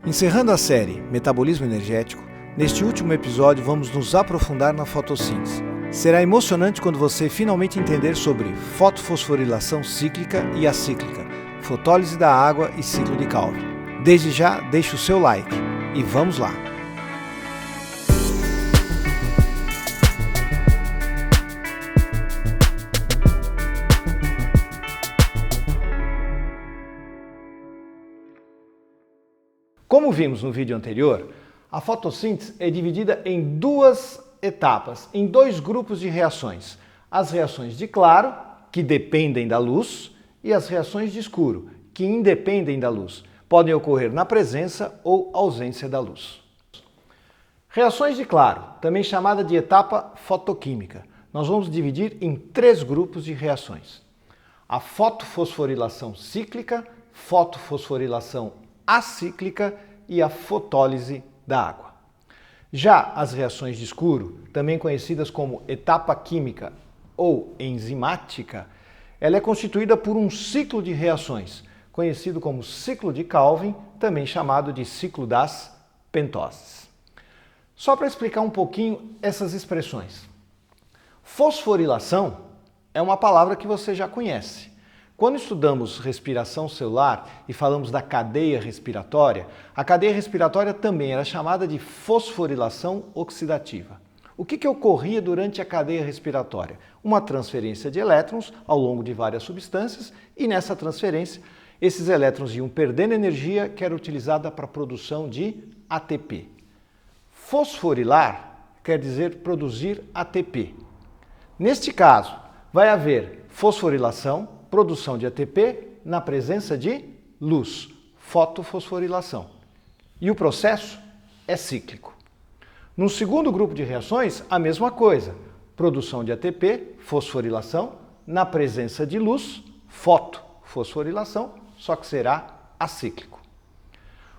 Encerrando a série Metabolismo Energético, neste último episódio vamos nos aprofundar na fotossíntese. Será emocionante quando você finalmente entender sobre fotofosforilação cíclica e acíclica, fotólise da água e ciclo de Calvin. Desde já, deixe o seu like e vamos lá! Como vimos no vídeo anterior, a fotossíntese é dividida em duas etapas, em dois grupos de reações. As reações de claro, que dependem da luz, e as reações de escuro, que independem da luz. Podem ocorrer na presença ou ausência da luz. Reações de claro, também chamada de etapa fotoquímica. Nós vamos dividir em três grupos de reações. A fotofosforilação cíclica, fotofosforilação acíclica e a fotólise da água. Já as reações de escuro, também conhecidas como etapa química ou enzimática, ela é constituída por um ciclo de reações, conhecido como ciclo de Calvin, também chamado de ciclo das pentoses. Só para explicar um pouquinho essas expressões. Fosforilação é uma palavra que você já conhece. Quando estudamos respiração celular e falamos da cadeia respiratória, a cadeia respiratória também era chamada de fosforilação oxidativa. O que ocorria durante a cadeia respiratória? Uma transferência de elétrons ao longo de várias substâncias e nessa transferência esses elétrons iam perdendo energia que era utilizada para a produção de ATP. Fosforilar quer dizer produzir ATP. Neste caso, vai haver fosforilação, produção de ATP na presença de luz, fotofosforilação. E o processo é cíclico. No segundo grupo de reações, a mesma coisa. Produção de ATP, fosforilação, na presença de luz, fotofosforilação, só que será acíclico.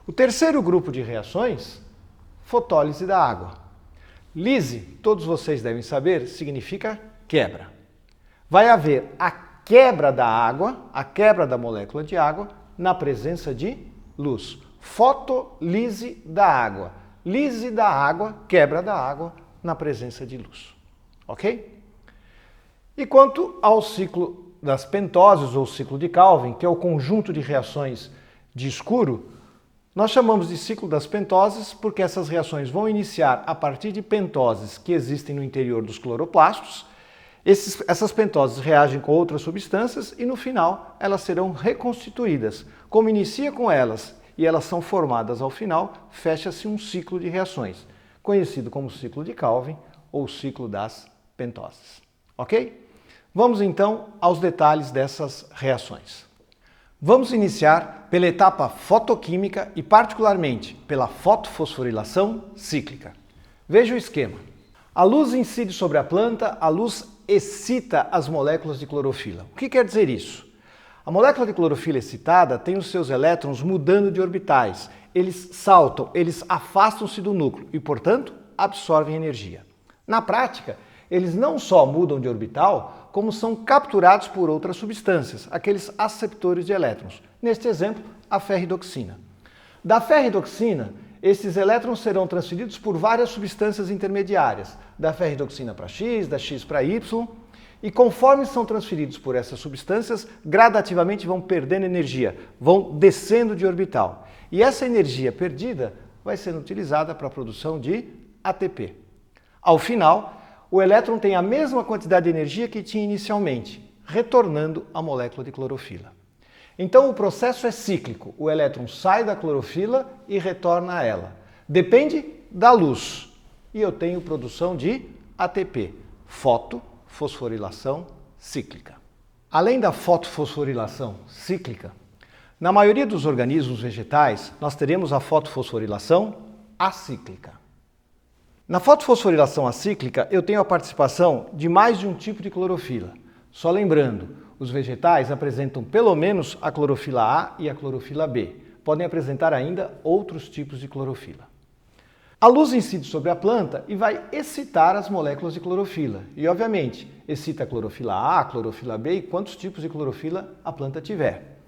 O terceiro grupo de reações, fotólise da água. Lise, todos vocês devem saber, significa quebra. Vai haver a quebra da água, a quebra da molécula de água, na presença de luz. Fotolise da água. Lise da água, quebra da água, na presença de luz. Ok? E quanto ao ciclo das pentoses, ou ciclo de Calvin, que é o conjunto de reações de escuro, nós chamamos de ciclo das pentoses porque essas reações vão iniciar a partir de pentoses que existem no interior dos cloroplastos. Essas pentoses reagem com outras substâncias e no final elas serão reconstituídas. Como inicia com elas e elas são formadas ao final, fecha-se um ciclo de reações, conhecido como ciclo de Calvin ou ciclo das pentoses. Ok? Vamos então aos detalhes dessas reações. Vamos iniciar pela etapa fotoquímica e particularmente pela fotofosforilação cíclica. Veja o esquema. A luz incide sobre a planta, a luz excita as moléculas de clorofila. O que quer dizer isso? A molécula de clorofila excitada tem os seus elétrons mudando de orbitais. Eles saltam, eles afastam-se do núcleo e, portanto, absorvem energia. Na prática, eles não só mudam de orbital, como são capturados por outras substâncias, aqueles aceptores de elétrons. Neste exemplo, a ferridoxina. Da ferridoxina, esses elétrons serão transferidos por várias substâncias intermediárias, da ferridoxina para X, da X para Y, e conforme são transferidos por essas substâncias, gradativamente vão perdendo energia, vão descendo de orbital. E essa energia perdida vai sendo utilizada para a produção de ATP. Ao final, o elétron tem a mesma quantidade de energia que tinha inicialmente, retornando à molécula de clorofila. Então o processo é cíclico, o elétron sai da clorofila e retorna a ela. Depende da luz e eu tenho produção de ATP, fotofosforilação cíclica. Além da fotofosforilação cíclica, na maioria dos organismos vegetais nós teremos a fotofosforilação acíclica. Na fotofosforilação acíclica eu tenho a participação de mais de um tipo de clorofila. Só lembrando, os vegetais apresentam pelo menos a clorofila A e a clorofila B. Podem apresentar ainda outros tipos de clorofila. A luz incide sobre a planta e vai excitar as moléculas de clorofila. E, obviamente, excita a clorofila A, a clorofila B e quantos tipos de clorofila a planta tiver.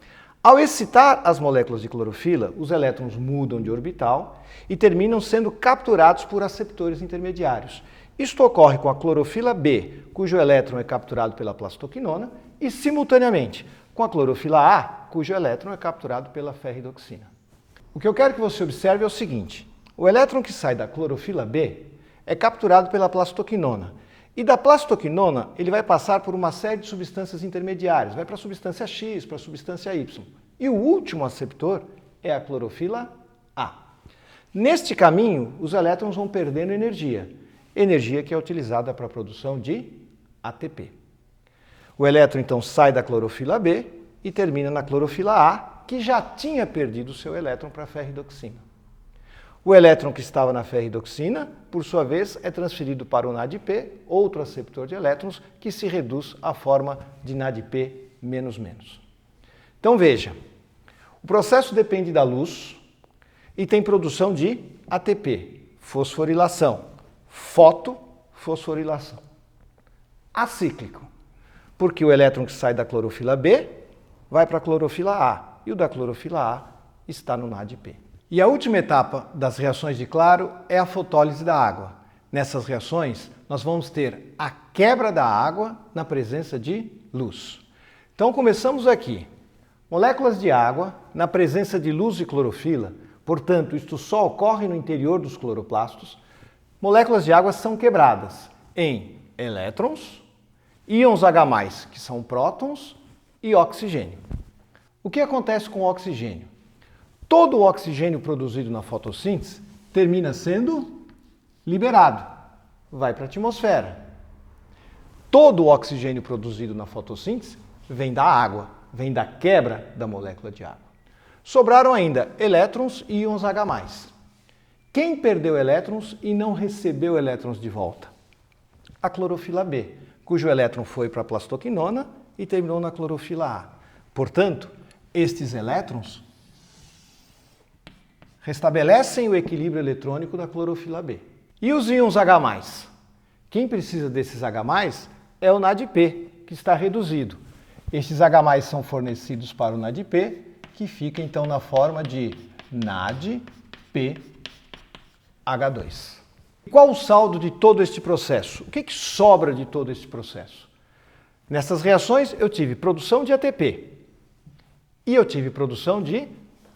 Ao excitar as moléculas de clorofila, os elétrons mudam de orbital e terminam sendo capturados por aceptores intermediários. Isto ocorre com a clorofila B, cujo elétron é capturado pela plastoquinona, e simultaneamente com a clorofila A, cujo elétron é capturado pela ferridoxina. O que eu quero que você observe é o seguinte: o elétron que sai da clorofila B é capturado pela plastoquinona. E da plastoquinona, ele vai passar por uma série de substâncias intermediárias. Vai para a substância X, para a substância Y. E o último aceptor é a clorofila A. Neste caminho, os elétrons vão perdendo energia. Energia que é utilizada para a produção de ATP. O elétron, então, sai da clorofila B e termina na clorofila A, que já tinha perdido o seu elétron para a ferridoxina. O elétron que estava na ferridoxina, por sua vez, é transferido para o NADP, outro aceptor de elétrons, que se reduz à forma de NADP-. Então veja, o processo depende da luz e tem produção de ATP, fosforilação, fotofosforilação. Acíclico, porque o elétron que sai da clorofila B vai para a clorofila A e o da clorofila A está no NADP. E a última etapa das reações de Claro é a fotólise da água. Nessas reações, nós vamos ter a quebra da água na presença de luz. Então começamos aqui. Moléculas de água na presença de luz e clorofila, portanto, isto só ocorre no interior dos cloroplastos. Moléculas de água são quebradas em elétrons, íons H+, que são prótons, e oxigênio. O que acontece com o oxigênio? Todo o oxigênio produzido na fotossíntese termina sendo liberado, vai para a atmosfera. Todo o oxigênio produzido na fotossíntese vem da água, vem da quebra da molécula de água. Sobraram ainda elétrons e íons H+. Quem perdeu elétrons e não recebeu elétrons de volta? A clorofila B, cujo elétron foi para a plastoquinona e terminou na clorofila A. Portanto, estes elétrons restabelecem o equilíbrio eletrônico da clorofila B. E os íons H+? Quem precisa desses H+, é o NADP, que está reduzido. Estes H+ são fornecidos para o NADP, que fica então na forma de NADPH2. Qual o saldo de todo este processo? O que sobra de todo este processo? Nessas reações eu tive produção de ATP e eu tive produção de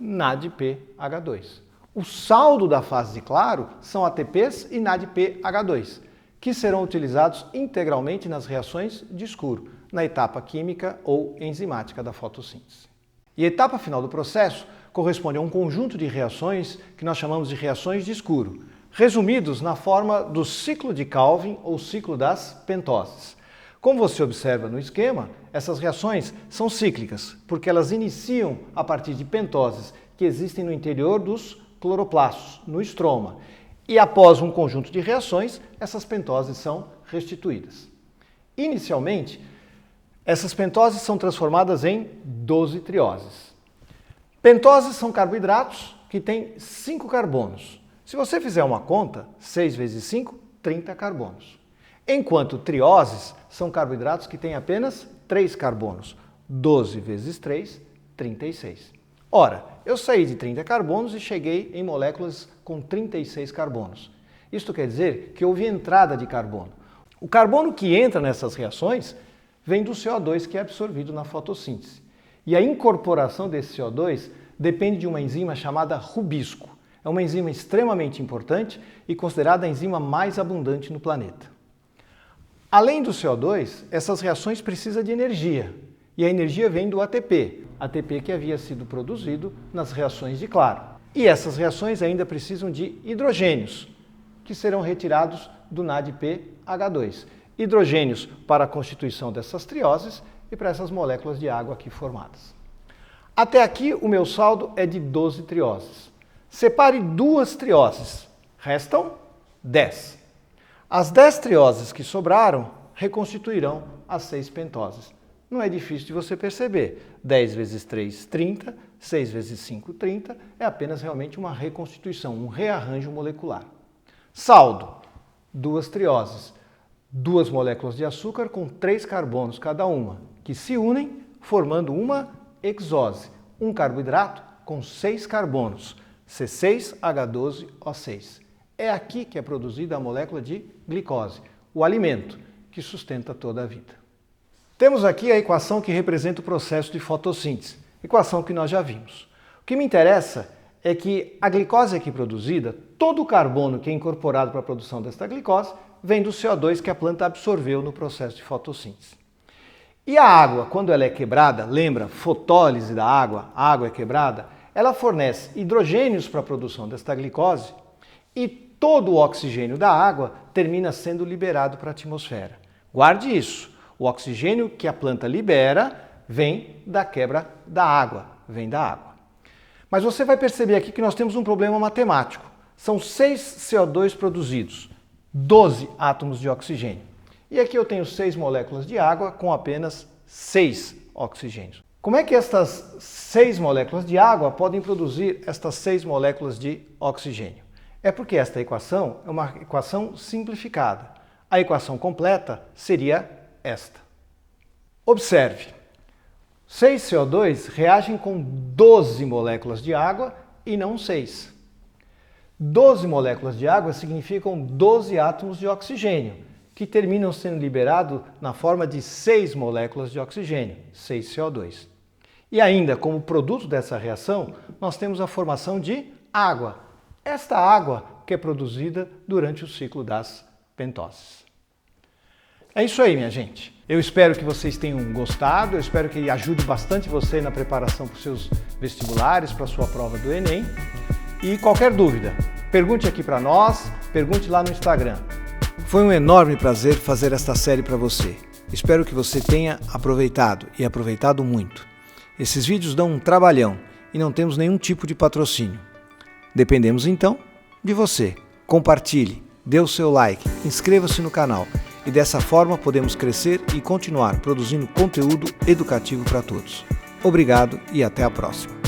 NADPH2. O saldo da fase de Claro são ATPs e NADPH2, que serão utilizados integralmente nas reações de escuro, na etapa química ou enzimática da fotossíntese. E a etapa final do processo corresponde a um conjunto de reações que nós chamamos de reações de escuro, resumidos na forma do ciclo de Calvin ou ciclo das pentoses. Como você observa no esquema, essas reações são cíclicas, porque elas iniciam a partir de pentoses que existem no interior dos cloroplastos, no estroma. E após um conjunto de reações, essas pentoses são restituídas. Inicialmente, essas pentoses são transformadas em 12 trioses. Pentoses são carboidratos que têm 5 carbonos. Se você fizer uma conta, 6 vezes 5, 30 carbonos. Enquanto trioses são carboidratos que têm apenas 3 carbonos. 12 vezes 3, 36. Ora, eu saí de 30 carbonos e cheguei em moléculas com 36 carbonos. Isto quer dizer que houve entrada de carbono. O carbono que entra nessas reações vem do CO2 que é absorvido na fotossíntese. E a incorporação desse CO2 depende de uma enzima chamada rubisco. É uma enzima extremamente importante e considerada a enzima mais abundante no planeta. Além do CO2, essas reações precisam de energia. E a energia vem do ATP, ATP que havia sido produzido nas reações de Claro. E essas reações ainda precisam de hidrogênios, que serão retirados do NADPH2. Hidrogênios para a constituição dessas trioses e para essas moléculas de água aqui formadas. Até aqui o meu saldo é de 12 trioses. Separe 2 trioses, restam 10. As 10 trioses que sobraram reconstituirão as 6 pentoses. Não é difícil de você perceber. 10 vezes 3, 30. 6 vezes 5, 30. É apenas realmente uma reconstituição, um rearranjo molecular. Saldo: 2 trioses. 2 moléculas de açúcar com 3 carbonos cada uma, que se unem formando uma hexose, um carboidrato com 6 carbonos, C6H12O6. É aqui que é produzida a molécula de glicose, o alimento que sustenta toda a vida. Temos aqui a equação que representa o processo de fotossíntese, equação que nós já vimos. O que me interessa é que a glicose aqui produzida, todo o carbono que é incorporado para a produção desta glicose, vem do CO2 que a planta absorveu no processo de fotossíntese. E a água, quando ela é quebrada, lembra, fotólise da água, a água é quebrada, ela fornece hidrogênios para a produção desta glicose e todo o oxigênio da água termina sendo liberado para a atmosfera. Guarde isso, o oxigênio que a planta libera vem da quebra da água, vem da água. Mas você vai perceber aqui que nós temos um problema matemático. São 6 CO2 produzidos, 12 átomos de oxigênio. E aqui eu tenho 6 moléculas de água com apenas 6 oxigênios. Como é que estas 6 moléculas de água podem produzir estas 6 moléculas de oxigênio? É porque esta equação é uma equação simplificada. A equação completa seria esta. Observe, 6 CO2 reagem com 12 moléculas de água e não 6. 12 moléculas de água significam 12 átomos de oxigênio, que terminam sendo liberados na forma de 6 moléculas de oxigênio, 6 CO2. E ainda, como produto dessa reação, nós temos a formação de água. Esta água que é produzida durante o ciclo das pentoses. É isso aí, minha gente. Eu espero que vocês tenham gostado, eu espero que ajude bastante você na preparação para os seus vestibulares, para a sua prova do Enem. E qualquer dúvida, pergunte aqui para nós, pergunte lá no Instagram. Foi um enorme prazer fazer esta série para você. Espero que você tenha aproveitado e aproveitado muito. Esses vídeos dão um trabalhão e não temos nenhum tipo de patrocínio. Dependemos então de você. Compartilhe, dê o seu like, inscreva-se no canal e dessa forma podemos crescer e continuar produzindo conteúdo educativo para todos. Obrigado e até a próxima.